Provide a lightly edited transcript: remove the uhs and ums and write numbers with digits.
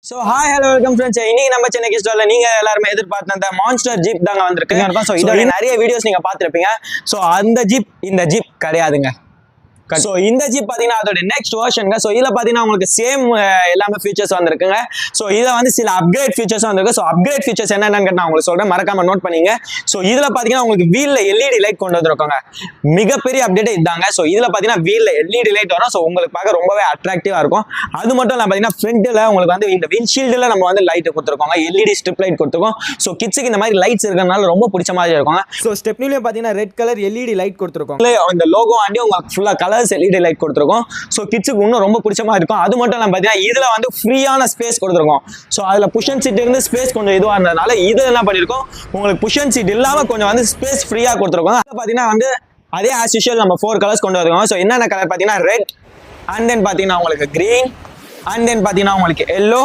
So hi hello welcome friends. இன்னைக்கு நம்ம சென்னை ஸ்டோர்ல நீங்க எல்லாரும் எதிர்பார்த்த அந்த மான்ஸ்டர் ஜீப் தாங்க வந்திருக்கு. சோ இதோட நிறைய வீடியோஸ் நீங்க பாத்துருப்பீங்க. சோ அந்த ஜீப் இந்த ஜீப் கிடையாதுங்க. சோ இந்த ஜீப் பாத்தீங்கன்னா அதோட நெக்ஸ்ட் வெர்ஷன்ங்க. சோ இதுல பாத்தீங்கன்னா உங்களுக்கு சேம் எல்லாமே ஃபீச்சர்ஸ் வந்திருக்குங்க. சோ இதுல வந்து சில அப்கிரேட் ஃபீச்சர்ஸ் வந்திருக்கு. சோ அப்கிரேட் ஃபீச்சர்ஸ் என்னன்னு நான் உங்களுக்கு சொல்றேன், மறக்காம நோட் பண்ணீங்க. சோ இதுல பாத்தீங்கன்னா உங்களுக்கு வீல்ல எல்இடி லைட் கொண்டு வந்திருக்காங்க. மிகப்பெரிய அப்டேட் இதாங்க. சோ இதுல பாத்தீங்கன்னா வீல்ல எல்இடி லைட் வரும். சோ உங்களுக்கு பார்க்க ரொம்பவே அட்ராக்டிவா இருக்கும். அது மட்டும் இல்ல பாத்தீங்கன்னா ஃப்ரண்ட்ல உங்களுக்கு வந்து இந்த விண்ட்ஷீல்டுல நம்ம வந்து லைட் கொடுத்துருக்கோங்க, எல்இடி ஸ்ட்ரிப் லைட் கொடுத்துருக்கோம். சோ கிட்ஸுக்கு இந்த மாதிரி லைட்ஸ் இருக்கறனால ரொம்ப பிடிச்ச மாதிரி இருக்குங்க. சோ ஸ்டெப்னிலயும் பாத்தீங்கன்னா ரெட் கலர் எல்இடி லைட் கொடுத்துருக்கோம். இந்த லோகோ ஆண்டி உங்களுக்கு ஃபுல்லா எல்இடி லைட் கொடுத்துருக்கோம். சோ கிட்ஸுக்கு இன்னும் ரொம்ப பிடிச்ச மாதிரி இருக்கும். அது மட்டும் இல்லாம பாத்தீங்கன்னா இதுல வந்து ஃப்ரீயான ஸ்பேஸ் கொடுத்துருக்கோம். சோ அதுல புஷன் சீட் இருந்து ஸ்பேஸ் கொஞ்சம் இதுவா இருந்ததுனால இது என்ன பண்ணிருக்கோம், உங்களுக்கு புஷன் சீட் இல்லாம கொஞ்சம் வந்து ஸ்பேஸ் ஃப்ரீயா கொடுத்துருக்கோம். பாத்தீங்கன்னா வந்து அதே ஆஸ் யூஷுவல் நம்ம 4 கலர்ஸ் கொண்டு வந்திருக்கோம். சோ என்னென்ன கலர் பாத்தீங்கன்னா ரெட், அண்ட் தென் பாத்தீங்கன்னா உங்களுக்கு கிரீன், அண்ட் தென் பாத்தீங்கன்னா உங்களுக்கு எல்லோ,